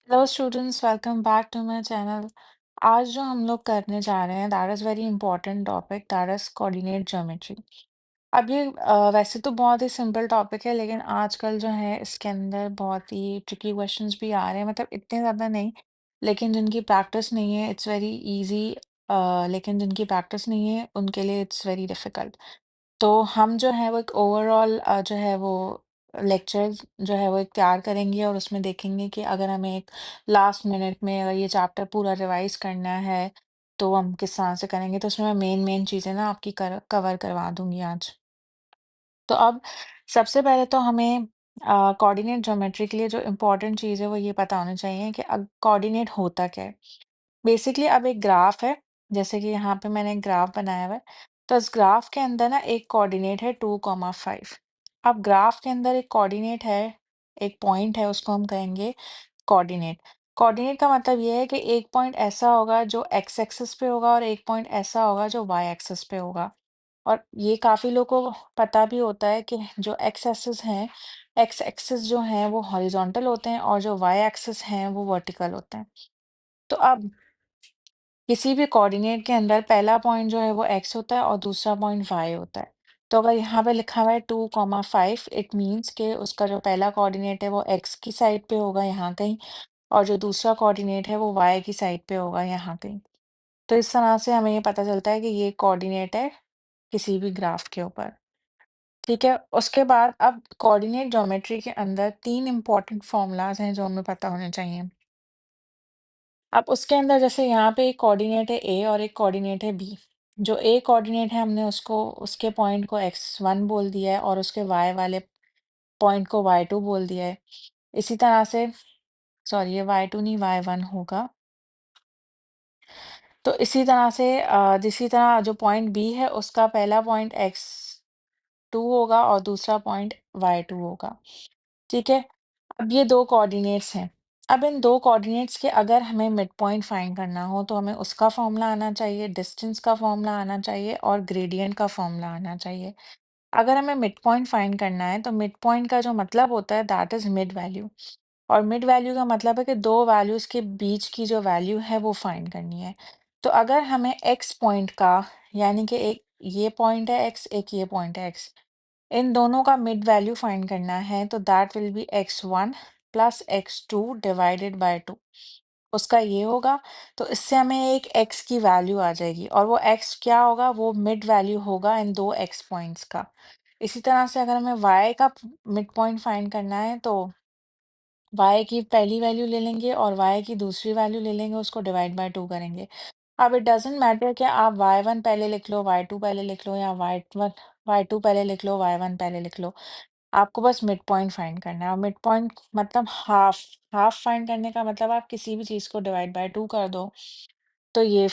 Hello students, welcome back to my channel. आज जो हम लोग करने जा रहे हैं that is very important topic, that is coordinate geometry. अब ये वैसे तो बहुत ही सिंपल टॉपिक है, लेकिन आजकल जो है इसके अंदर बहुत ही ट्रिकी क्वेश्चंस भी आ रहे हैं, मतलब इतने ज़्यादा नहीं, लेकिन जिनकी प्रैक्टिस नहीं है इट्स वेरी इजी। लेकिन जिनकी प्रैक्टिस नहीं है उनके लिए इट्स वेरी डिफ़िकल्ट। तो हम जो है वो एक ओवरऑल जो है वो लेक्चर जो है वो एक तैयार करेंगे, और उसमें देखेंगे कि अगर हमें एक लास्ट मिनट में अगर ये चैप्टर पूरा रिवाइज करना है तो हम किस तरह से करेंगे। तो उसमें मैं मेन मेन चीज़ें ना आपकी कवर करवा दूंगी आज। तो अब सबसे पहले तो हमें कोऑर्डिनेट ज्योमेट्री के लिए जो इम्पोर्टेंट चीज़ है वो ये पता होनी चाहिए कि अब कोऑर्डिनेट होता क्या है। बेसिकली अब एक ग्राफ है, जैसे कि यहाँ पे मैंने एक ग्राफ बनाया हुआ है। तो इस ग्राफ के अंदर ना एक कोऑर्डिनेट है 2,5। अब ग्राफ के अंदर एक कोऑर्डिनेट है, एक पॉइंट है, उसको हम कहेंगे कोऑर्डिनेट। कोऑर्डिनेट का मतलब ये है कि एक पॉइंट ऐसा होगा जो एक्स एक्सिस पे होगा और एक पॉइंट ऐसा होगा जो वाई एक्सिस पे होगा। और ये काफ़ी लोगों को पता भी होता है कि जो एक्स एक्सिस जो हैं वो हॉरिजॉन्टल होते हैं और जो वाई एक्सिस हैं वो वर्टिकल होते हैं। तो अब किसी भी कोऑर्डिनेट के अंदर पहला पॉइंट जो है वो एक्स होता है और दूसरा पॉइंट वाई होता है। तो अगर यहाँ पे लिखा हुआ है 2,5, इट मीन्स कि उसका जो पहला कोऑर्डिनेट है वो एक्स की साइड पे होगा यहाँ कहीं, और जो दूसरा कोऑर्डिनेट है वो वाई की साइड पे होगा यहाँ कहीं। तो इस तरह से हमें ये पता चलता है कि ये कोऑर्डिनेट है किसी भी ग्राफ के ऊपर। ठीक है, उसके बाद अब कोऑर्डिनेट ज्योमेट्री के अंदर तीन इंपॉर्टेंट फॉर्मूलाज हैं जो हमें पता होने चाहिए। अब उसके अंदर जैसे यहाँ पे एक कोऑर्डिनेट है ए और एक कोऑर्डिनेट है बी। जो ए कोऑर्डिनेट है हमने उसको उसके पॉइंट को x1 बोल दिया है और उसके वाई वाले पॉइंट को y2 बोल दिया है। इसी तरह से, सॉरी ये y2 नहीं y1 होगा। तो इसी तरह से इसी तरह जो पॉइंट बी है उसका पहला पॉइंट x2 होगा और दूसरा पॉइंट y2 होगा। ठीक है, अब ये दो कोऑर्डिनेट्स हैं। अब इन दो कोऑर्डिनेट्स के अगर हमें मिड पॉइंट फाइंड करना हो तो हमें उसका फॉर्मूला आना चाहिए, डिस्टेंस का फॉर्मूला आना चाहिए और ग्रेडियंट का फॉर्मूला आना चाहिए। अगर हमें मिड पॉइंट फाइंड करना है तो मिड पॉइंट का जो मतलब होता है दैट इज मिड वैल्यू। और मिड वैल्यू का मतलब है कि दो वैल्यूज के बीच की जो वैल्यू है वो फाइंड करनी है। तो अगर हमें एक्स पॉइंट का, यानी कि एक ये पॉइंट है एक्स, एक ये पॉइंट है एक्स, इन दोनों का मिड वैल्यू फाइंड करना है तो that will B x1 plus x2 divided by 2। उसका ये होगा, तो इससे हमें एक x की वैल्यू आ जाएगी और वो x क्या होगा, वो मिड वैल्यू होगा इन दो x पॉइंट्स का। इसी तरह से अगर हमें y का मिड पॉइंट फाइंड करना है तो y की पहली वैल्यू ले लेंगे और y की दूसरी वैल्यू ले लेंगे, उसको डिवाइड बाय 2 करेंगे। अब इट डज़न्ट मैटर कि आप y1 पहले लिख लो, y2 पहले लिख लो, या y2 पहले लिख लो, y1 पहले लिख लो। आपको बस मिड पॉइंट फाइंड करना है, और मिड पॉइंट मतलब हाफ। हाफ फाइंड करने का मतलब आप किसी भी चीज़ को डिवाइड बाय 2 कर दो, तो ये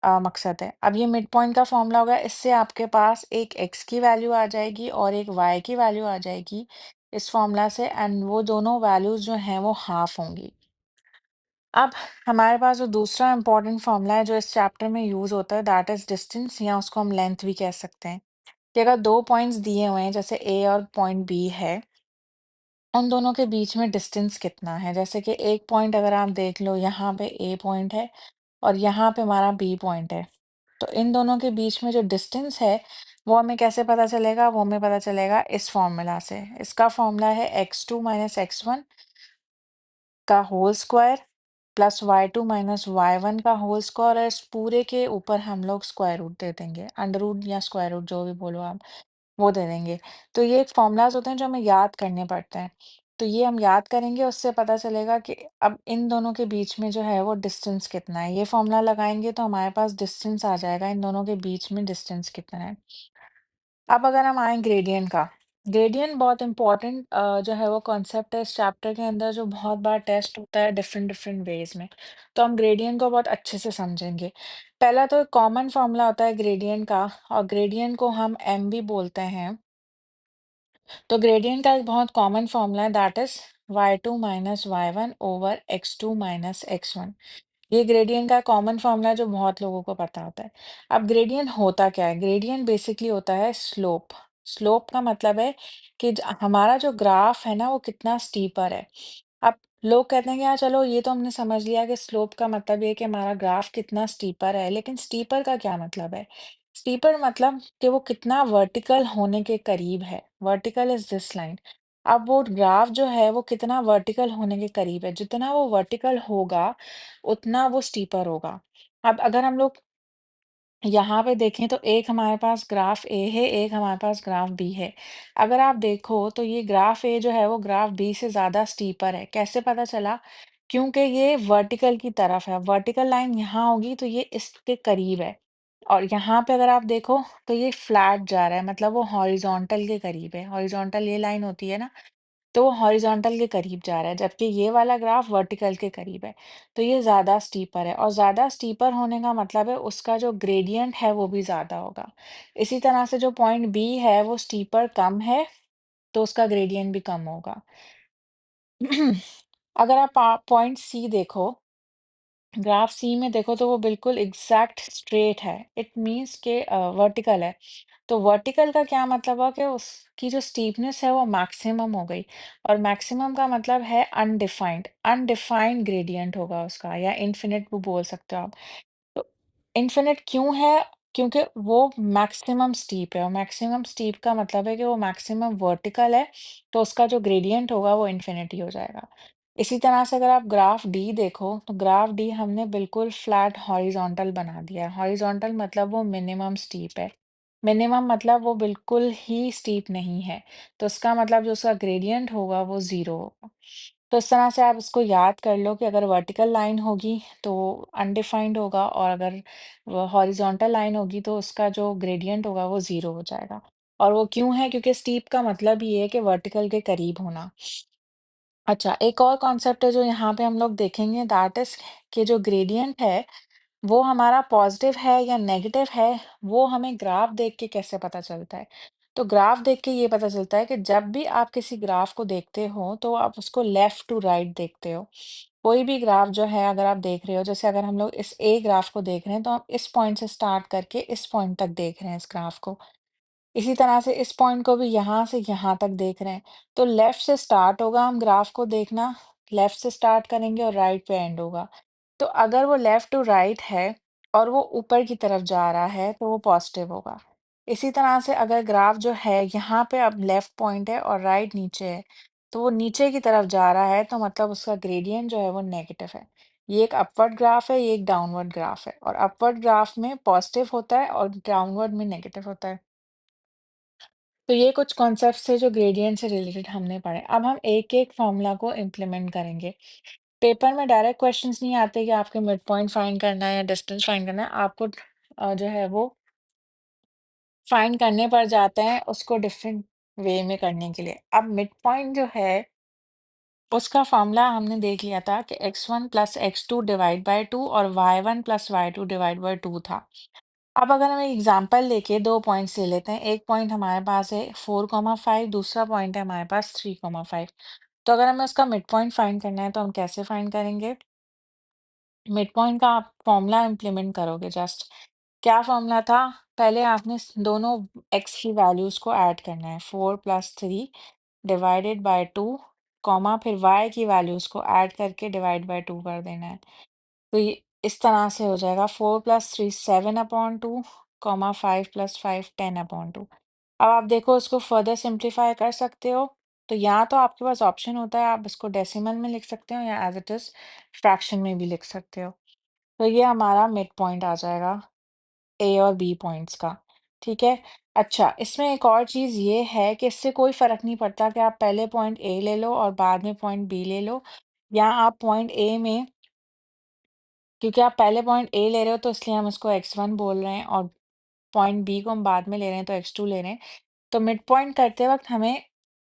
मकसद है। अब ये मिड पॉइंट का फॉर्मूला होगा, इससे आपके पास एक x की वैल्यू आ जाएगी और एक y की वैल्यू आ जाएगी इस फॉर्मूला से, एंड वो दोनों वैल्यूज़ जो हैं वो हाफ होंगी। अब हमारे पास जो दूसरा इंपॉर्टेंट फॉर्मूला है जो इस चैप्टर में यूज़ होता है दैट इज़ डिस्टेंस, या उसको हम लेंथ भी कह सकते हैं। कि अगर दो पॉइंट्स दिए हुए हैं जैसे ए और पॉइंट बी है, उन दोनों के बीच में डिस्टेंस कितना है। जैसे कि एक पॉइंट अगर आप देख लो, यहाँ पे ए पॉइंट है और यहाँ पे हमारा बी पॉइंट है। तो इन दोनों के बीच में जो डिस्टेंस है वो हमें कैसे पता चलेगा, वो हमें पता चलेगा इस फॉर्मूला से। इसका फॉर्मूला है x2 माइनस x1 का whole square plus y2 minus y1 का होल स्क्वायर, और इस पूरे के ऊपर हम लोग स्क्वायर रूट दे देंगे, अंडर रूट या स्क्वायर रूट जो भी बोलो आप, वो दे देंगे। तो ये एक फॉर्मूलाज होते हैं जो हमें याद करने पड़ते हैं। तो ये हम याद करेंगे, उससे पता चलेगा कि अब इन दोनों के बीच में जो है वो डिस्टेंस कितना है। ये फॉर्मूला लगाएंगे तो हमारे पास डिस्टेंस आ जाएगा, इन दोनों के बीच में डिस्टेंस कितना है। अब अगर हम आए ग्रेडियंट का, ग्रेडियंट बहुत इंपॉर्टेंट जो है वो कॉन्सेप्ट है इस चैप्टर के अंदर, जो बहुत बार टेस्ट होता है डिफरेंट डिफरेंट वेज में। तो हम ग्रेडियंट को बहुत अच्छे से समझेंगे। पहला तो कॉमन फॉर्मूला होता है ग्रेडियंट का, और ग्रेडियंट को हम एम भी बोलते हैं। तो ग्रेडियंट का एक बहुत कॉमन फॉर्मूला है that is y2 minus y1 over x2 minus x1। ये ग्रेडियंट का कॉमन फॉर्मूला है जो बहुत लोगों को पता होता है। अब ग्रेडियंट होता क्या है, ग्रेडियंट बेसिकली होता है स्लोप। स्लोप का मतलब है कि हमारा जो ग्राफ है ना वो कितना स्टीपर है। अब लोग कहते हैं कि हाँ चलो ये तो हमने समझ लिया कि स्लोप का मतलब ये है कि हमारा ग्राफ कितना स्टीपर है, लेकिन स्टीपर का क्या मतलब है? स्टीपर मतलब कि वो कितना वर्टिकल होने के करीब है। Vertical is this line. अब वो ग्राफ जो है वो कितना वर्टिकल होने के करीब है, जितना वो वर्टिकल होगा उतना वो स्टीपर होगा। अब अगर हम लोग यहाँ पे देखें तो एक हमारे पास ग्राफ ए है, एक हमारे पास ग्राफ बी है। अगर आप देखो तो ये ग्राफ ए जो है वो ग्राफ बी से ज़्यादा स्टीपर है। कैसे पता चला? क्योंकि ये वर्टिकल की तरफ है। वर्टिकल लाइन यहाँ होगी तो ये इसके करीब है। और यहाँ पे अगर आप देखो तो ये फ्लैट जा रहा है, मतलब वो हॉरिजॉन्टल के करीब है। हॉरिजॉन्टल ये लाइन होती है ना, तो वो हॉरिजॉन्टल के करीब जा रहा है, जबकि ये वाला ग्राफ वर्टिकल के करीब है। तो ये ज़्यादा स्टीपर है, और ज़्यादा स्टीपर होने का मतलब है उसका जो ग्रेडियंट है वो भी ज़्यादा होगा। इसी तरह से जो पॉइंट बी है वो स्टीपर कम है, तो उसका ग्रेडियंट भी कम होगा। अगर आप पॉइंट सी देखो, ग्राफ सी में देखो तो वो बिल्कुल एग्जैक्ट स्ट्रेट है। इट मीन्स के वर्टिकल है। तो वर्टिकल का क्या मतलब हुआ कि उसकी जो स्टीपनेस है वो मैक्सिमम हो गई, और मैक्सिमम का मतलब है अनडिफाइंड। अनडिफाइंड ग्रेडियंट होगा उसका, या इन्फिनिट भी बोल सकते हो आप। तो इन्फिनिट क्यों है? क्योंकि वो मैक्सिमम स्टीप है, और मैक्सिमम स्टीप का मतलब है कि वो मैक्सिमम वर्टिकल है, तो उसका जो ग्रेडियंट होगा वो इन्फिनिटी हो जाएगा। इसी तरह से अगर आप ग्राफ डी देखो तो ग्राफ डी हमने बिल्कुल फ्लैट हॉरिजॉन्टल बना दिया है। हॉरिजॉन्टल मतलब वो मिनिमम स्टीप है। मिनिमम मतलब वो बिल्कुल ही स्टीप नहीं है। तो उसका मतलब जो उसका ग्रेडियंट होगा वो ज़ीरो होगा। तो इस तरह से आप इसको याद कर लो कि अगर वर्टिकल लाइन होगी तो अनडिफाइंड होगा, और अगर हॉरिजॉन्टल लाइन होगी तो उसका जो ग्रेडियंट होगा वो ज़ीरो हो जाएगा। और वो क्यों है? क्योंकि स्टीप का मतलब ये है कि वर्टिकल के करीब होना। अच्छा, एक और कॉन्सेप्ट है जो यहाँ पे हम लोग देखेंगे, दैट इज कि जो ग्रेडियंट है वो हमारा पॉजिटिव है या नेगेटिव है, वो हमें ग्राफ देख के कैसे पता चलता है? तो ग्राफ देख के ये पता चलता है कि जब भी आप किसी ग्राफ को देखते हो तो आप उसको लेफ्ट टू राइट देखते हो। कोई भी ग्राफ जो है अगर आप देख रहे हो, जैसे अगर हम लोग इस ए ग्राफ को देख रहे हैं तो हम इस पॉइंट से स्टार्ट करके इस पॉइंट तक देख रहे हैं इस ग्राफ को। इसी तरह से इस पॉइंट को भी यहाँ से यहाँ तक देख रहे हैं। तो लेफ्ट से स्टार्ट होगा हम ग्राफ को देखना, लेफ्ट से स्टार्ट करेंगे और राइट पे एंड होगा। तो अगर वो लेफ्ट टू राइट है और वो ऊपर की तरफ जा रहा है तो वो पॉजिटिव होगा। इसी तरह से अगर ग्राफ जो है यहाँ पे अब लेफ्ट पॉइंट है और राइट नीचे है, तो वो नीचे की तरफ जा रहा है तो मतलब उसका ग्रेडियंट जो है वो नेगेटिव है। ये एक अपवर्ड ग्राफ है, ये एक डाउनवर्ड ग्राफ है, और अपवर्ड ग्राफ में पॉजिटिव होता है और डाउनवर्ड में नेगेटिव होता है। तो ये कुछ कॉन्सेप्ट्स थे जो ग्रेडियंट से रिलेटेड हमने पढ़े। अब हम एक-एक फॉर्मूला को इम्प्लीमेंट करेंगे। पेपर में डायरेक्ट क्वेश्चंस नहीं आते कि आपके मिड पॉइंट फाइंड करना है या डिस्टेंस फाइंड करना है। आपको जो है वो फाइंड करने पड़ जाते हैं उसको डिफरेंट वे में करने के लिए। अब मिड पॉइंट जो है उसका फॉर्मूला हमने देख लिया था कि x1 plus x2 divide by 2 और y1 plus y2 divide by 2 था। अब अगर हम एक एग्जांपल लेके 2 पॉइंट्स ले लेते हैं, एक पॉइंट हमारे पास है 4,5, दूसरा पॉइंट है हमारे पास 3,5। तो अगर हमें उसका मिड पॉइंट फाइंड करना है तो हम कैसे फाइंड करेंगे? मिड पॉइंट का आप फॉर्मूला इम्प्लीमेंट करोगे जस्ट। क्या फॉर्मूला था? पहले आपने दोनों एक्स की वैल्यूज को ऐड करना है, 4 + 3 डिवाइडेड बाय 2, कॉमा फिर वाई की वैल्यूज को ऐड करके डिवाइड बाय 2 कर देना है। तो ये इस तरह से हो जाएगा, 4 + 3 7/2, कॉमा 5 + 5 10/2। अब आप देखो इसको फर्दर सिंप्लीफाई कर सकते हो। तो या तो आपके पास ऑप्शन होता है आप इसको डेसिमल में लिख सकते हो या एज इट इज फ्रैक्शन में भी लिख सकते हो। तो ये हमारा मिड पॉइंट आ जाएगा ए और बी पॉइंट्स का। ठीक है। अच्छा, इसमें एक और चीज़ ये है कि इससे कोई फर्क नहीं पड़ता कि आप पहले पॉइंट ए ले लो और बाद में पॉइंट बी ले लो, या आप पॉइंट ए में, क्योंकि आप पहले पॉइंट ए ले रहे हो तो इसलिए हम इसको x1 बोल रहे हैं, और पॉइंट बी को हम बाद में ले रहे हैं तो x2 ले रहे हैं। तो मिड पॉइंट करते वक्त हमें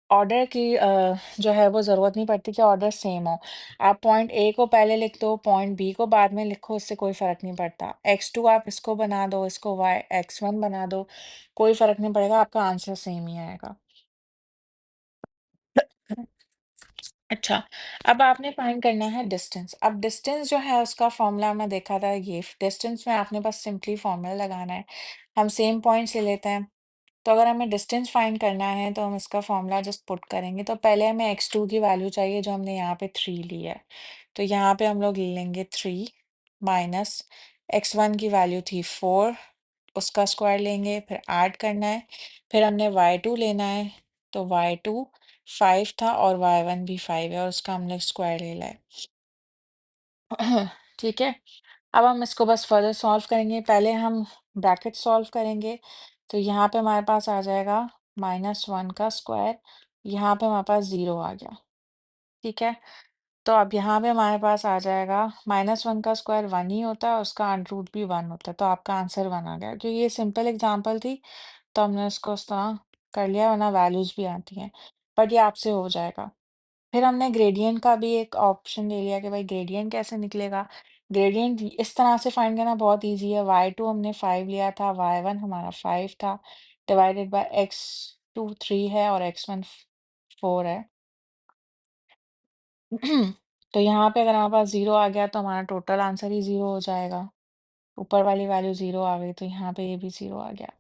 ऑर्डर की जो है वो ज़रूरत नहीं पड़ती कि ऑर्डर सेम हो। आप पॉइंट ए को पहले लिख दो, पॉइंट बी को बाद में लिखो, उससे कोई फ़र्क नहीं पड़ता। x2 आप इसको बना दो, इसको y x1 बना दो, कोई फ़र्क नहीं पड़ेगा, आपका आंसर सेम ही आएगा। अच्छा, अब आपने फाइंड करना है डिस्टेंस। अब डिस्टेंस जो है उसका फॉर्मूला हमने देखा था, ये डिस्टेंस में आपने बस सिंपली फॉर्मूला लगाना है। हम सेम पॉइंट्स ले लेते हैं। तो अगर हमें डिस्टेंस फाइंड करना है तो हम इसका फॉर्मूला जस्ट पुट करेंगे। तो पहले हमें x2 की वैल्यू चाहिए जो हमने यहाँ पे 3 ली है। तो यहाँ पे हम लोग ले लेंगे 3 माइनस x1 की वैल्यू थी 4, उसका स्क्वायर लेंगे, फिर ऐड करना है, फिर हमने y2 लेना है। तो y2 5 था और y1 भी 5 है और उसका हमने स्क्वायर ले लिया है। ठीक है। अब हम इसको बस फर्दर सॉल्व करेंगे। पहले हम ब्रैकेट सॉल्व करेंगे। तो यहाँ पे हमारे पास आ जाएगा -1 का स्क्वायर, यहाँ पे हमारे पास 0 आ गया। ठीक है। तो अब यहाँ पे हमारे पास आ जाएगा -1 का स्क्वायर 1 ही होता है, उसका अंडर रूट भी 1 होता है। तो आपका आंसर 1 आ गया। क्योंकि ये सिंपल एग्जांपल थी तो हमने इसको उस तरह कर लिया, वरना वैल्यूज भी आती हैं। बट ये आपसे हो जाएगा। फिर हमने ग्रेडियंट का भी एक ऑप्शन ले लिया कि भाई ग्रेडियंट कैसे निकलेगा। ग्रेडियंट इस तरह से फाइंड करना बहुत इजी है। y2 हमने 5 लिया था, y1 हमारा 5 था, डिवाइडेड बाय x2 3 है और x1 4 है। तो यहाँ पे अगर हमारे पास 0 आ गया तो हमारा टोटल आंसर ही 0 हो जाएगा। ऊपर वाली वैल्यू 0 आ गई तो यहाँ पे ये भी 0 आ गया।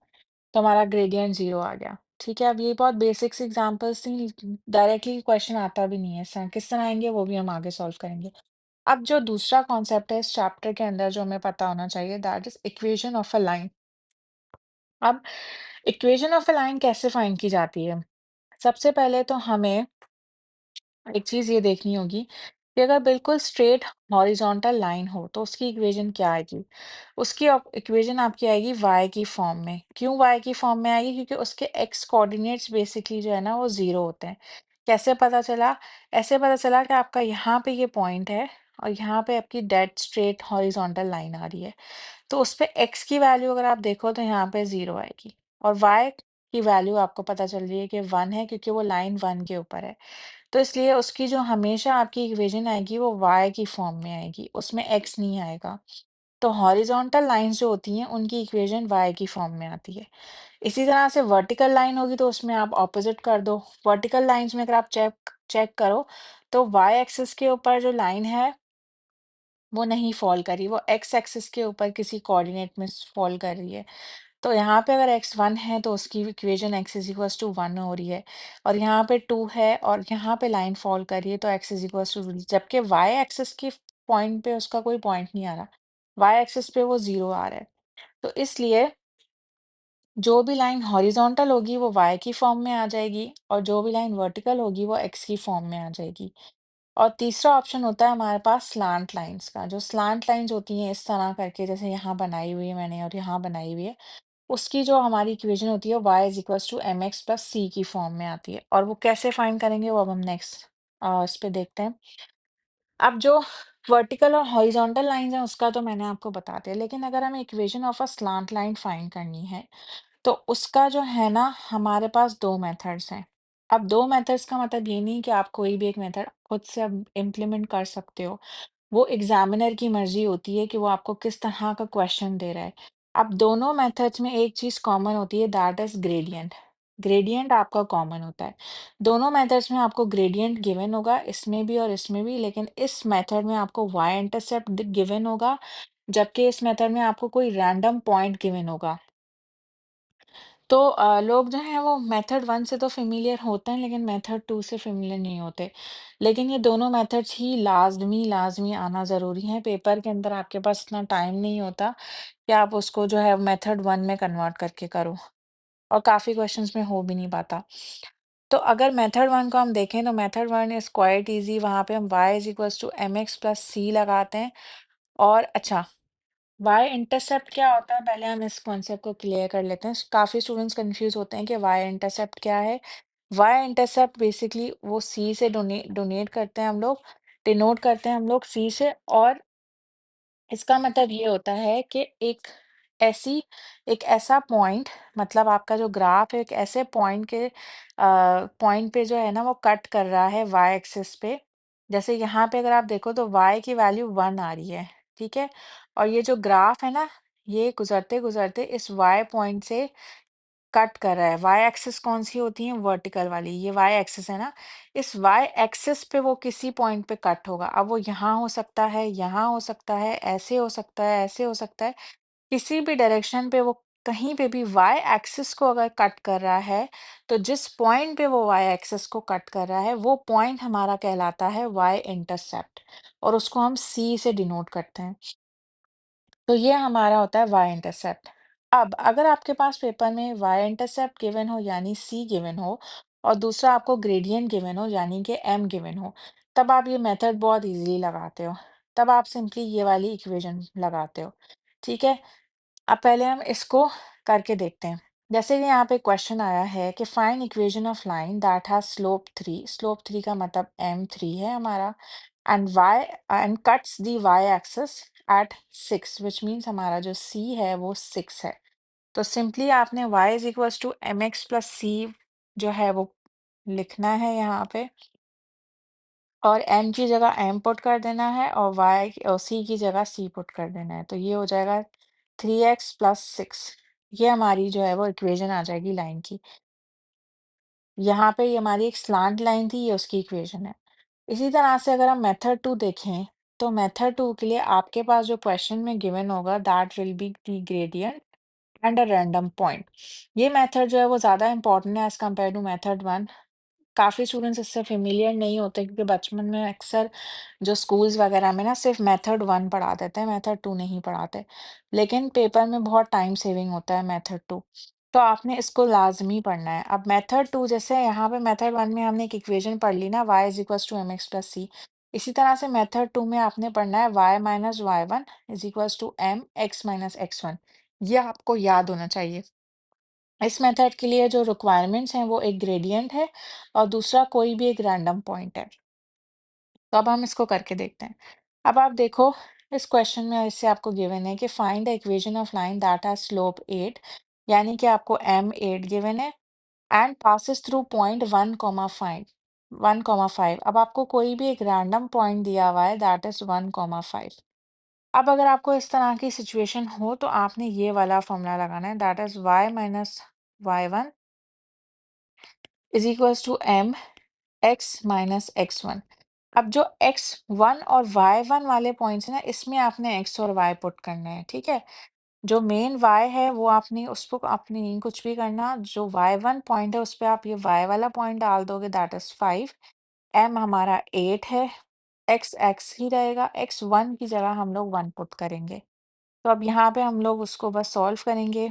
तो हमारा ग्रेडियंट 0 आ गया। ठीक है, अब ये बहुत बेसिक्स एग्जांपल्स थी, डायरेक्टली क्वेश्चन आता भी नहीं है। किस तरह आएंगे वो भी हम आगे सॉल्व करेंगे। अब जो दूसरा कॉन्सेप्ट है इस चैप्टर के अंदर जो हमें पता होना चाहिए, that is equation of a line. अब इक्वेशन ऑफ अ लाइन कैसे फाइंड की जाती है? सबसे पहले तो हमें एक चीज ये देखनी होगी कि अगर बिल्कुल स्ट्रेट हॉरिजॉन्टल लाइन हो तो उसकी इक्वेशन क्या आएगी। उसकी इक्वेशन आपकी आएगी y की फॉर्म में। क्यों y की फॉर्म में आएगी? क्योंकि उसके x कोऑर्डिनेट्स बेसिकली जो है ना वो 0 होते हैं। कैसे पता चला? ऐसे पता चला कि आपका यहाँ पे ये पॉइंट है और यहाँ पे आपकी डेड स्ट्रेट हॉरिजॉन्टल लाइन आ रही है। तो उस पे x की वैल्यू अगर आप देखो तो यहाँ पे 0 आएगी और y की वैल्यू आपको पता चल रही है कि 1 है, क्योंकि वो लाइन 1 के ऊपर है। तो इसलिए उसकी जो हमेशा आपकी इक्वेशन आएगी वो y की फॉर्म में आएगी, उसमें x नहीं आएगा। तो हॉरिजॉन्टल लाइंस जो होती हैं उनकी इक्वेशन y की फॉर्म में आती है। इसी तरह से वर्टिकल लाइन होगी तो उसमें आप ऑपोजिट कर दो। वर्टिकल लाइंस में अगर आप चेक चेक करो तो y एक्सिस के ऊपर जो लाइन है वो नहीं फॉल कर रही, वो x एक्सिस के ऊपर किसी कोऑर्डिनेट में फॉल कर रही है। तो यहाँ पे अगर x1 है तो उसकी equation x is equals to 1 हो रही है, और यहाँ पे 2 है और यहाँ पे लाइन फॉल कर रही है तो x इज इक्वल्स टू, जबकि y एक्सिस की पॉइंट पे उसका कोई पॉइंट नहीं आ रहा, y एक्सिस पे वो 0 आ रहा है। तो इसलिए जो भी लाइन हॉरिजॉन्टल होगी वो y की फॉर्म में आ जाएगी और जो भी लाइन वर्टिकल होगी वो x की फॉर्म में आ जाएगी। और तीसरा ऑप्शन होता है हमारे पास स्लांट लाइंस का। जो स्लांट लाइंस होती हैं इस तरह करके, जैसे यहाँ बनाई हुई है मैंने और यहाँ बनाई हुई है, उसकी जो हमारी इक्वेशन होती है y is equals to m x plus c की फॉर्म में आती है। और वो कैसे फाइंड करेंगे वो अब हम नेक्स्ट इस पे देखते हैं। अब जो वर्टिकल और हॉरिजॉन्टल लाइंस हैं उसका तो मैंने आपको बता दिया, लेकिन अगर हमें equation of a slant line find करनी है तो उसका जो है ना हमारे पास दो मेथड्स हैं। अब दो मेथड्स का मतलब ये नहीं कि आप कोई भी एक मेथड खुद से अब इम्प्लीमेंट कर सकते हो। वो एग्जामिनर की मर्जी होती है कि वो आपको किस तरह का क्वेश्चन दे रहा है। अब दोनों मेथड्स में एक चीज कॉमन होती है, दैट इज ग्रेडियंट। ग्रेडियंट आपका कॉमन होता है। दोनों मेथड्स में आपको ग्रेडियंट गिवन होगा, इसमें भी और इसमें भी, लेकिन इस मेथड में आपको y इंटरसेप्ट गिवन होगा, जबकि इस मेथड में आपको कोई रैंडम पॉइंट गिवन होगा। तो लोग जो हैं वो मेथड 1 से तो फ़ेमिलियर होते हैं, लेकिन मेथड 2 से फ़ेमिलियर नहीं होते। लेकिन ये दोनों मेथड्स ही लाज़मी लाज़मी आना ज़रूरी है। पेपर के अंदर आपके पास इतना टाइम नहीं होता कि आप उसको जो है मेथड 1 में कन्वर्ट करके करो, और काफ़ी क्वेश्चंस में हो भी नहीं पाता। तो अगर मेथड 1 को हम देखें तो मेथड 1 इज़ क्वाइट ईज़ी। वहाँ पे हम y is equals to mx plus c लगाते हैं। और अच्छा, वाई इंटरसेप्ट क्या होता है, पहले हम इस कॉन्सेप्ट को क्लियर कर लेते हैं। काफ़ी स्टूडेंट्स कंफ्यूज होते हैं कि वाई इंटरसेप्ट क्या है। वाई इंटरसेप्ट बेसिकली वो सी से डोनेट करते हैं हम लोग, डिनोट करते हैं हम लोग सी से। और इसका मतलब ये होता है कि ऐसी एक ऐसा पॉइंट, मतलब आपका जो ग्राफ है एक ऐसे पॉइंट के पॉइंट पे जो है ना वो कट कर रहा है वाई एक्सिस पे। जैसे यहाँ पे अगर आप देखो तो वाई की वैल्यू 1 आ रही है, ठीक है। और ये जो ग्राफ है ना, ये गुजरते गुजरते इस वाई पॉइंट से कट कर रहा है। वाई एक्सिस कौन सी होती है? वर्टिकल वाली, ये वाई एक्सिस है ना। इस वाई एक्सिस पे वो किसी पॉइंट पे कट होगा। अब वो यहाँ हो सकता है, यहाँ हो सकता है, ऐसे हो सकता है, ऐसे हो सकता है, किसी भी डायरेक्शन पे वो कहीं पे भी वाई एक्सिस को अगर कट कर रहा है, तो जिस पॉइंट पे वो वाई एक्सिस को कट कर रहा है, वो पॉइंट हमारा कहलाता है वाई इंटरसेप्ट और उसको हम सी से डिनोट करते हैं। तो ये हमारा होता है वाई इंटरसेप्ट। अब अगर आपके पास पेपर में वाई इंटरसेप्ट गिवन हो यानी सी गिवन हो और दूसरा आपको ग्रेडियंट गिवन हो यानी कि एम गिवन हो, तब आप ये मेथड बहुत इजीली लगाते हो। तब आप सिंपली ये वाली इक्वेशन लगाते हो। ठीक है? अब पहले हम इसको करके देखते हैं। जैसे कि यहाँ पे क्वेश्चन आया है कि find equation of line that has slope 3 का मतलब m3 है हमारा and y and cuts the y axis at 6 which means हमारा जो c है वो 6 है। तो सिंपली आपने y is equals to mx plus c जो है वो लिखना है यहाँ पे और m की जगह m पुट कर देना है और y और c की जगह c पुट कर देना है। तो ये हो जाएगा 3x प्लस 6। ये हमारी जो है वो इक्वेशन आ जाएगी लाइन की। यहाँ पे ये हमारी एक स्लांट लाइन थी, ये उसकी इक्वेशन है। इसी तरह से अगर हम मेथड 2 देखें, तो मेथड 2 के लिए आपके पास जो क्वेश्चन में गिवन होगा that will be the gradient and a random point. ये मेथड जो है वो ज़्यादा इंपॉर्टेंट है एज़ कम्पेयर टू मेथड 1। काफ़ी स्टूडेंट्स इससे फ़ेमिलियर नहीं होते क्योंकि बचपन में अक्सर जो स्कूल्स वगैरह में ना सिर्फ मेथड 1 पढ़ा देते हैं, मेथड 2 नहीं पढ़ाते। लेकिन पेपर में बहुत टाइम सेविंग होता है मेथड 2, तो आपने इसको लाज़मी पढ़ना है। अब मेथड 2 जैसे यहाँ पे मेथड 1 में हमने एक इक्वेशन पढ़ ली ना y is equals to mx plus c। इसी तरह से मेथड 2 में आपने पढ़ना है y minus y1 is equals to mx minus x1। ये आपको याद होना चाहिए। इस मेथड के लिए जो रिक्वायरमेंट्स हैं वो एक ग्रेडियंट है और दूसरा कोई भी एक रैंडम पॉइंट है। तो अब हम इसको करके देखते हैं। अब आप देखो इस क्वेश्चन में इससे आपको गिवन है कि find the equation of line that has slope 8 यानी कि आपको m8 गिवन है एंड पासेस थ्रू पॉइंट 1,5 अब आपको कोई भी एक रैंडम पॉइंट दिया हुआ है दैट इज 1,5। अब अगर आपको इस तरह की सिचुएशन हो तो आपने ये वाला फॉर्मूला लगाना है that is y minus y1 is equals to m x minus x1। अब जो x1 और y1 वाले पॉइंट्स हैं ना इसमें आपने x और y पुट करना है, ठीक है? जो मेन y है वो आपने उसको आपने नहीं कुछ भी करना, जो y1 पॉइंट है उस पे आप ये y वाला पॉइंट डाल दोगे दैट इज 5, m हमारा 8 है, x ही रहेगा, x1 की जगह हम लोग 1 पुट करेंगे। तो अब यहाँ पे हम लोग उसको बस सॉल्व करेंगे,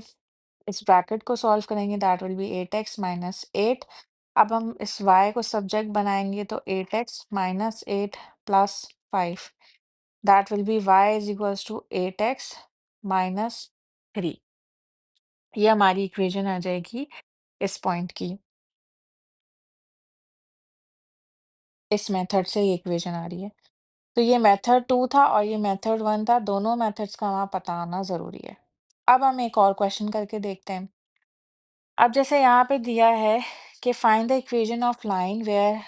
इस ब्रैकेट को सॉल्व करेंगे that will B 8x minus 8। अब हम इस y को सब्जेक्ट बनाएंगे तो 8x minus 8 plus 5 that will be y is equals to 8x minus 3। ये हमारी इक्वेशन आ जाएगी इस पॉइंट की। इस मेथड से ये इक्वेशन आ रही है। तो ये मेथड 2 था और ये मेथड 1 था, दोनों मेथड्स का हमें पता होना ज़रूरी है। अब हम एक और क्वेश्चन करके देखते हैं। अब जैसे यहाँ पे दिया है कि find the equation of line where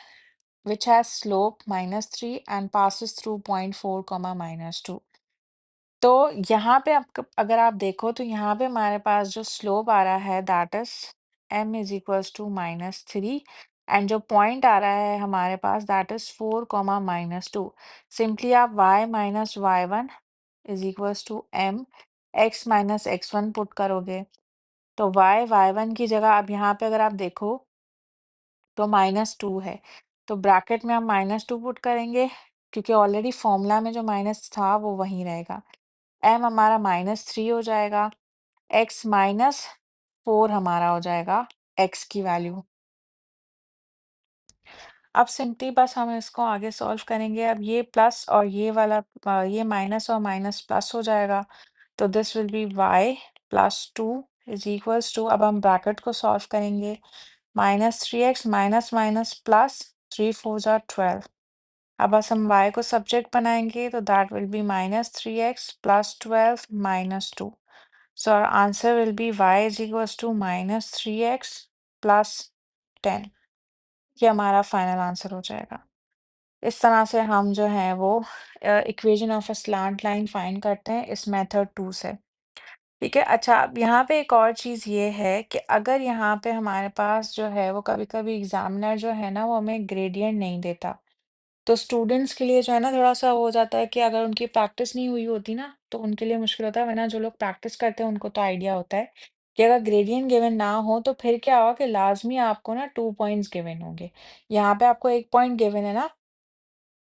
which has slope -3 and passes through point 4, -2। तो यहाँ पे आपक अगर आप देखो तो यहाँ पे हमारे पास जो स्लोप आ रहा है that is m is equals to -3 and जो पॉइंट आ रहा है हमारे पास दैट इज़ 4, -2। सिंपली आप y minus y1 is equals to m x minus x1 put करोगे। तो y y1 की जगह अब यहाँ पे अगर आप देखो तो -2 है। तो ब्रैकेट में हम -2 पुट करेंगे क्योंकि ऑलरेडी फॉर्मूला में जो माइनस था वो वहीं रहेगा। m हमारा -3 हो जाएगा, x माइनस 4 हमारा हो जाएगा x की वैल्यू। अब सिंपली बस हम इसको आगे सॉल्व करेंगे। अब ये प्लस और ये वाला ये माइनस और माइनस प्लस हो जाएगा। तो this will be y plus 2 is equals to अब हम ब्रैकेट को सॉल्व करेंगे। -3x माइनस माइनस प्लस 3 4 ज़ा 12। अब बस हम y को सब्जेक्ट बनाएंगे तो that will B -3x plus 12 minus 2। So our answer will be y is equals to -3x plus 10। ये हमारा फाइनल आंसर हो जाएगा। इस तरह से हम जो है वो equation of a slant line find करते हैं इस मेथड 2 से। ठीक है? अच्छा, अब यहाँ पे एक और चीज़ ये है कि अगर यहाँ पे हमारे पास जो है वो कभी-कभी एग्ज़ामिनर जो है ना वो हमें ग्रेडियंट नहीं देता। तो स्टूडेंट्स के लिए जो है ना थोड़ा-सा हो जाता है कि अगर उनकी प्रैक्टिस नहीं हुई होती ना, तो उनके लिए मुश्किल होता है, वरना जो लोग प्रैक्टिस करते हैं उनको तो आइडिया होता है कि अगर ग्रेडियंट गिवन ना हो तो फिर क्या होगा कि लाज़मी आपको ना 2 पॉइंट्स गिवन होंगे। यहाँ पे आपको 1 पॉइंट गिवन है ना,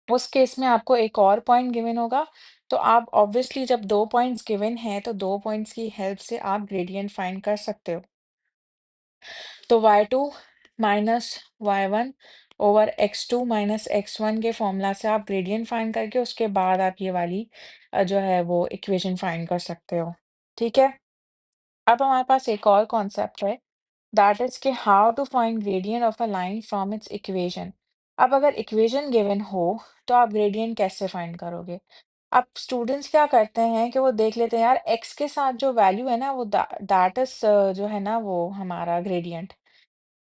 उस केस में आपको एक और पॉइंट गिवन होगा, तो आप ऑब्वियसली जब 2 पॉइंट्स गिवन हैं, तो 2 पॉइंट्स की हेल्प से आप ग्रेडियंट फाइंड कर सकते हो। तो y2 minus y1 over x2 minus x1 के फॉर्मूला से आप ग्रेडियंट फाइंड करके उसके बाद आप ये वाली जो है वो इक्वेशन फाइंड कर सकते हो। ठीक है? अब हमारे पास एक और कॉन्सेप्ट है, दैट इज कि how to find gradient of a line from its equation. अब अगर इक्वेशन गिवन हो तो आप ग्रेडियंट कैसे फाइंड करोगे? अब स्टूडेंट्स क्या करते हैं कि वो देख लेते हैं यार x के साथ जो वैल्यू है ना वो दैट इज जो है ना वो हमारा ग्रेडियंट।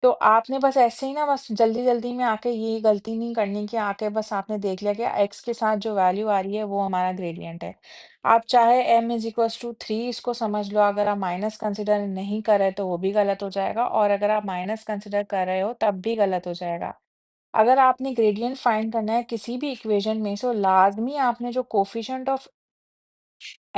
तो आपने बस ऐसे ही ना बस जल्दी-जल्दी में आके ये गलती नहीं करनी कि आके बस आपने देख लिया कि x के साथ जो वैल्यू आ रही है वो हमारा ग्रेडियंट है। आप चाहे m इज़ इक्वल्स टू 3 इसको समझ लो, अगर आप माइनस कंसीडर नहीं कर रहे तो वो भी गलत हो जाएगा, और अगर आप माइनस कंसीडर कर रहे हो तब भी गलत हो जाएगा। अगर आपने ग्रेडियंट फाइंड करना है किसी भी इक्वेशन में से, तो लाज़मी आपने जो कोएफ़िशिएंट ऑफ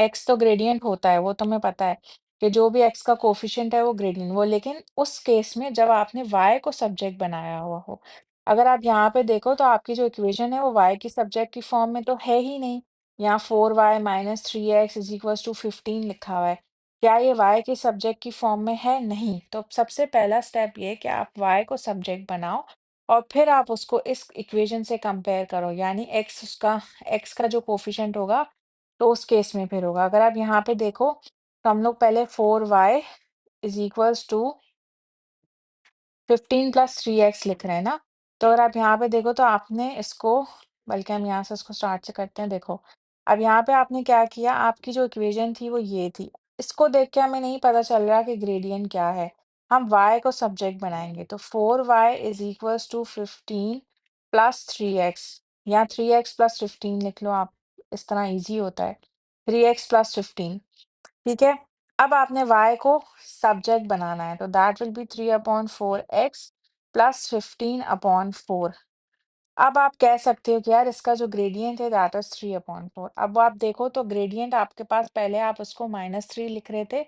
एक्स तो ग्रेडियंट होता है, वो तो हमें पता है कि जो भी एक्स का कोएफ़िशिएंट है वो ग्रेडियंट वो, लेकिन उस केस में जब आपने वाई को सब्जेक्ट बनाया हुआ हो। अगर आप यहाँ पे देखो तो आपकी जो इक्वेशन है वो वाई की सब्जेक्ट की फॉर्म में तो है ही नहीं। यहाँ 4y minus 3x is equals to 15 लिखा हुआ है। क्या ये वाई की सब्जेक्ट की फॉर्म में है? नहीं। तो सबसे पहला स्टेप ये है कि आप वाई को सब्जेक्ट बनाओ और फिर आप उसको इस इक्वेशन से कंपेयर करो, यानी एक्स का जो कोएफ़िशिएंट होगा तो उस केस में फिर होगा। अगर आप यहाँ पे देखो तो हम लोग पहले 4y is equals to 15 plus 3x लिख रहे हैं ना। तो अगर आप यहाँ पे देखो तो आपने इसको, बल्कि हम यहाँ से इसको स्टार्ट से करते हैं, देखो। अब यहाँ पे आपने क्या किया, आपकी जो इक्वेशन थी वो ये थी। इसको देख के हमें नहीं पता चल रहा कि ग्रेडियंट क्या है। हम y को सब्जेक्ट बनाएँगे तो 4y is equals to 15 plus 3x, या 3x प्लस 15 लिख लो आप, इस तरह ईज़ी होता है। 3x प्लस 15, ठीक है? अब आपने y को सब्जेक्ट बनाना है, तो that will B 3 upon 4x plus 15 upon 4। अब आप कह सकते हो कि यार इसका जो ग्रेडियंट है दैट इज़ 3 अपॉन 4। अब आप देखो तो ग्रेडियंट आपके पास, पहले आप उसको -3 लिख रहे थे,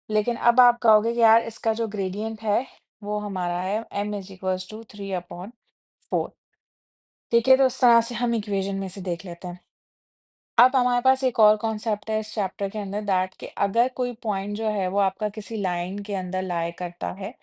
लेकिन अब आप कहोगे कि यार इसका जो ग्रेडियंट है वो हमारा है m is equals to 3 upon 4। ठीक है? तो इस तरह से हम इक्वेशन में से देख लेते हैं। अब हमारे पास एक और कॉन्सेप्ट है इस चैप्टर के अंदर, दैट कि अगर कोई पॉइंट जो है वो आपका किसी लाइन के अंदर लाई करता है,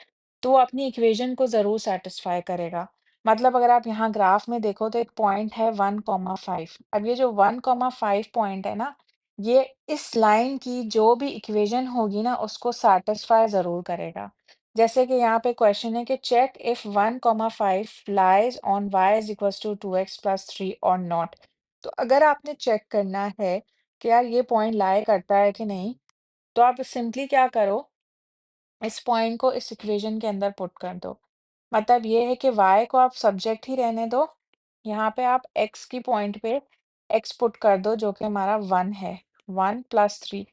तो वो अपनी इक्वेशन को ज़रूर सैटिस्फाई करेगा। मतलब अगर आप यहाँ ग्राफ में देखो तो एक पॉइंट है 1,5। अब ये जो 1,5 पॉइंट है ना, ये इस लाइन की जो भी इक्वेशन होगी ना उसको सैटिस्फाई ज़रूर करेगा। जैसे कि यहाँ पे क्वेश्चन है कि check if 1,5 lies on y is equals to 2x plus 3 और नॉट। तो अगर आपने चेक करना है कि यार ये पॉइंट लाई करता है कि नहीं, तो आप सिंपली क्या करो, इस पॉइंट को इस इक्वेशन के अंदर पुट कर दो। मतलब ये है कि y को आप सब्जेक्ट ही रहने दो। यहाँ पे आप x की पॉइंट पे x पुट कर दो जो कि हमारा 1 है, 1 प्लस 3।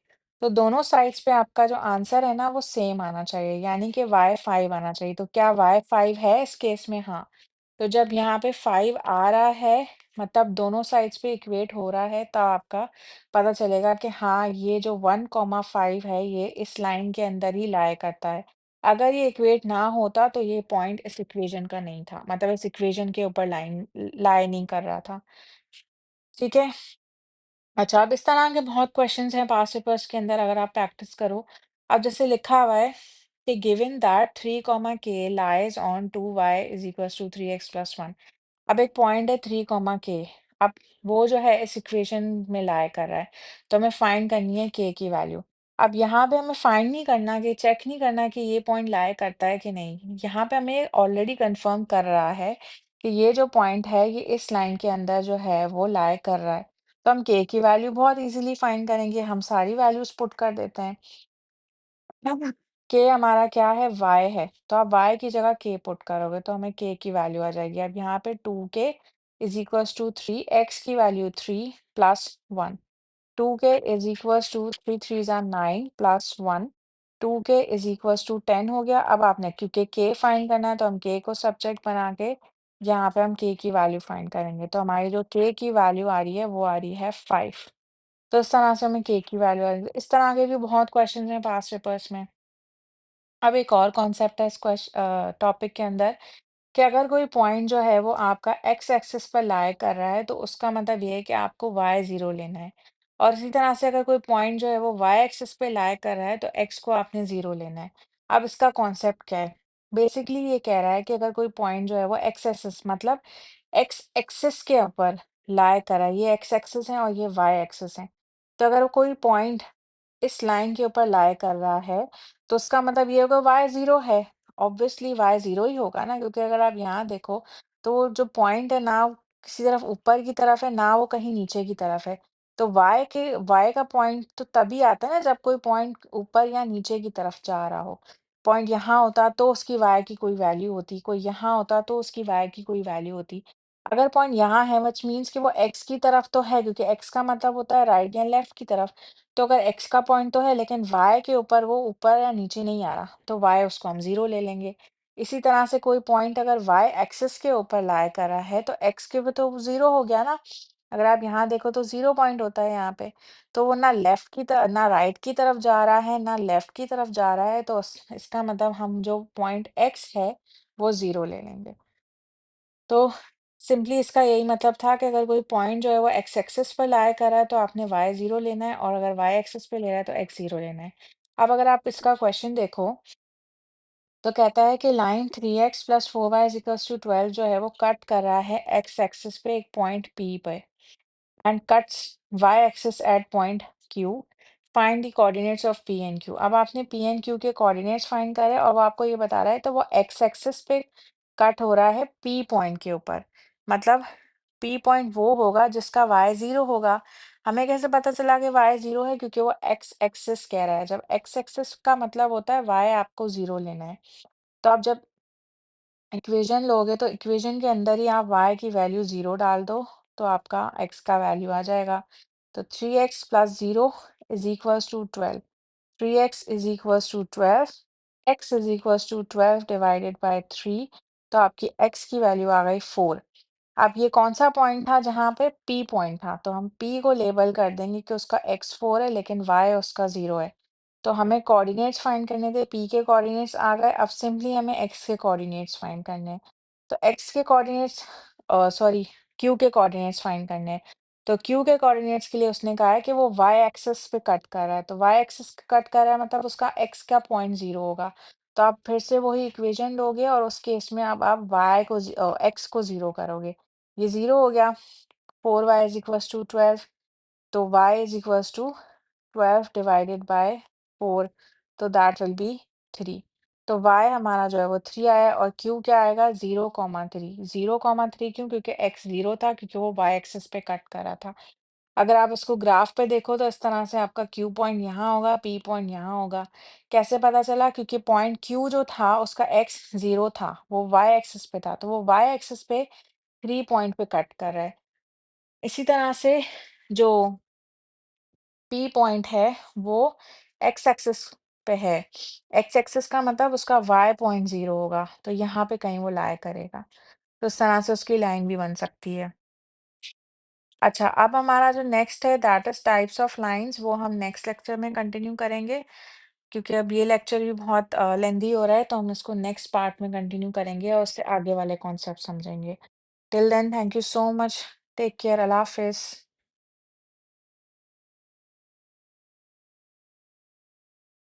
तो दोनों साइड्स पे आपका जो आंसर है ना वो सेम आना चाहिए, यानी कि y 5 आना चाहिए। तो क्या y 5 है इस केस में? हाँ। तो जब यहाँ पे 5 आ रहा है, मतलब दोनों साइड्स पे इक्वेट हो रहा है, तब आपका पता चलेगा कि हाँ, ये जो 1,5 है ये इस लाइन के अंदर ही लाई करता है। अगर ये इक्वेट ना होता तो ये पॉइंट इस इक्वेशन का नहीं था, मतलब इस इक्वेशन के ऊपर लाई नहीं कर रहा था। ठीक है? अच्छा, अब इस तरह के बहुत क्वेश्चंस हैं पास्ट पेपर्स के अंदर, अगर आप प्रैक्टिस करो। अब जैसे लिखा हुआ है कि given that 3 k lies on 2y is equals to 3x plus 1। अब एक पॉइंट है 3 k। अब वो जो है इस इक्वेशन में लाई कर रहा है, तो हमें फाइंड करनी है k की वैल्यू। अब यहाँ पे हमें फाइंड नहीं करना, कि चेक नहीं करना कि ये पॉइंट लाई करता है कि नहीं। यहाँ पे हमें ऑलरेडी कंफर्म कर रहा है कि ये जो पॉइंट है ये इस लाइन के अंदर जो है वो लाई कर रहा है। तो हम k की वैल्यू बहुत इजीली फाइंड करेंगे, हम सारी वैल्यूज पुट कर देते हैं। अब k हमारा क्या है? y है, तो आप y की जगह k पुट करोगे तो हमें k की वैल्यू आ जाएगी। अब यहाँ पे 2k is equals to 3, x की value 3 plus 1। 2k is equals to 3 3 ज़ा 9 plus 1। 2k is equals to 10 हो गया। अब आपने क्योंकि k फाइंड करना है तो हम k को सब्जेक्ट बना के यहाँ पे हम k की वैल्यू फाइंड करेंगे। तो हमारी जो k की वैल्यू आ रही है वो आ रही है 5। तो इस तरह से हमें k की वैल्यू आ रही है। इस तरह के भी बहुत क्वेश्चंस हैं पास्ट पेपर्स में। अब एक और कॉन्सेप्ट है इस टॉपिक के अंदर कि अगर कोई पॉइंट जो है वो आपका एक्स एक्सिस पर लाई कर रहा है तो उसका मतलब ये है कि आपको वाई ज़ीरो लेना है। और इसी तरह से अगर कोई पॉइंट जो है वो वाई एक्सिस पे लाई कर रहा है तो एक्स को आपने ज़ीरो लेना है। अब इसका कॉन्सेप्ट क्या है? बेसिकली ये कह रहा है कि अगर कोई पॉइंट जो है वो एक्स एक्सिस मतलब एक्स एक्सिस के ऊपर लाई कर रहा है, ये एक्स एक्सिस है और ये वाई एक्सिस है। तो अगर कोई पॉइंट इस लाइन के ऊपर लाई कर रहा है, तो उसका मतलब ये होगा y ज़ीरो है। ऑब्वियसली y ज़ीरो ही होगा ना, क्योंकि अगर आप यहाँ देखो, तो वो जो पॉइंट है ना वो किसी तरफ ऊपर की तरफ है, ना वो कहीं नीचे की तरफ है। तो y का पॉइंट तो तभी आता है ना जब कोई पॉइंट ऊपर या नीचे की तरफ जा रहा हो। पॉइंट यहाँ होता तो उसकी y की कोई वैल्यू होती, कोई यहाँ होता तो उसकी y की कोई वैल्यू होती। अगर पॉइंट यहाँ है व्हिच मीन्स कि वो x की तरफ तो है, क्योंकि x का मतलब होता है राइट या लेफ्ट की तरफ। तो अगर x का पॉइंट तो है लेकिन y के ऊपर वो ऊपर या नीचे नहीं आ रहा, तो y उसको हम ज़ीरो ले लेंगे। इसी तरह से कोई पॉइंट अगर y एक्सिस के ऊपर लाई कर रहा है तो x के भी तो ज़ीरो हो गया ना। अगर आप यहाँ देखो तो ज़ीरो पॉइंट होता है यहाँ पे। तो वो ना लेफ्ट की तरफ ना राइट की तरफ जा रहा है ना लेफ्ट की तरफ जा रहा है, तो इसका मतलब हम जो पॉइंट x है वो ज़ीरो ले लेंगे। तो सिंपली इसका यही मतलब था कि अगर कोई पॉइंट जो है वो एक्स एक्सिस पर लाया कर रहा है तो आपने वाई ज़ीरो लेना है, और अगर वाई एक्सिस पे ले रहा है तो एक्स ज़ीरो लेना है। अब अगर आप इसका क्वेश्चन देखो, तो कहता है कि लाइन 3x प्लस 4y = 12 जो है वो कट कर रहा है एक्स एक्सिस पे एक पॉइंट P पे and cuts y axis at point Q। Find the coordinates of P and Q। अब आपने P एंड Q के कोऑर्डिनेट्स फाइंड करे और वो आपको ये बता रहा है, तो वो एक्स एक्सिस पे कट हो रहा है P पॉइंट के ऊपर। मतलब P पॉइंट वो होगा जिसका y ज़ीरो होगा। हमें कैसे पता चला कि y ज़ीरो है? क्योंकि वो x एक्सिस कह रहा है। जब x एक्सिस का मतलब होता है y आपको ज़ीरो लेना है। तो आप जब इक्वेशन लोगे तो इक्वेशन के अंदर ही आप y की वैल्यू ज़ीरो डाल दो, तो आपका x का वैल्यू आ जाएगा। तो 3x plus zero is equals to 12। 3x is equals to 12। x is equals to 12 divided by 3। तो आपकी x की वैल्यू आ गई 4। अब ये कौन-सा पॉइंट था जहाँ पे P पॉइंट था, तो हम P को लेबल कर देंगे कि उसका x4 है लेकिन y उसका 0 है। तो हमें कोऑर्डिनेट्स फाइंड करने थे, P के कोऑर्डिनेट्स आ गए, अब सिंपली हमें x के कोऑर्डिनेट्स फाइंड करने हैं। तो x के कोऑर्डिनेट्स सॉरी Q के कोऑर्डिनेट्स फाइंड करने हैं। तो Q के कोऑर्डिनेट्स के लिए उसने कहा है कि वो y एक्सिस पे कट कर रहा है, तो y एक्सिस कट कर रहा है मतलब उसका x का पॉइंट 0 होगा। तो आप फिर से वही इक्वेशन लोगे और उस केस में अब आप x को 0 करोगे। ये 0 हो गया। 4y is equals to 12। तो y is equals to 12 divided by 4। तो दैट विल बी 3। तो y हमारा जो है वो 3 आया और q क्या आएगा? 0,3। 0,3 क्यों? क्योंकि x 0 था, क्योंकि वो y एक्सिस पे कट कर रहा था। अगर आप इसको ग्राफ पे देखो तो इस तरह से आपका Q पॉइंट यहाँ होगा, P पॉइंट यहाँ होगा। कैसे पता चला? क्योंकि पॉइंट Q जो था उसका x 0 था, वो y एक्सिस पे था, तो वो y एक्सिस पे 3 पॉइंट पे कट कर रहा है। इसी तरह से जो P पॉइंट है वो x एक्सिस पे है। x एक्सिस का मतलब उसका y पॉइंट 0 होगा, तो यहाँ पे कहीं वो लाया करेगा। तो इस तरह से उसकी लाइन भी बन सकती है। अच्छा, अब हमारा जो नेक्स्ट है that is types of lines, वो हम नेक्स्ट लेक्चर में कंटिन्यू करेंगे, क्योंकि अब ये लेक्चर भी बहुत लेंदी हो रहा है, तो हम इसको नेक्स्ट पार्ट में कंटिन्यू करेंगे और उससे आगे वाले कॉन्सेप्ट समझेंगे। Till then thank you so much. Take care. अल्लाह हाफ़िज़।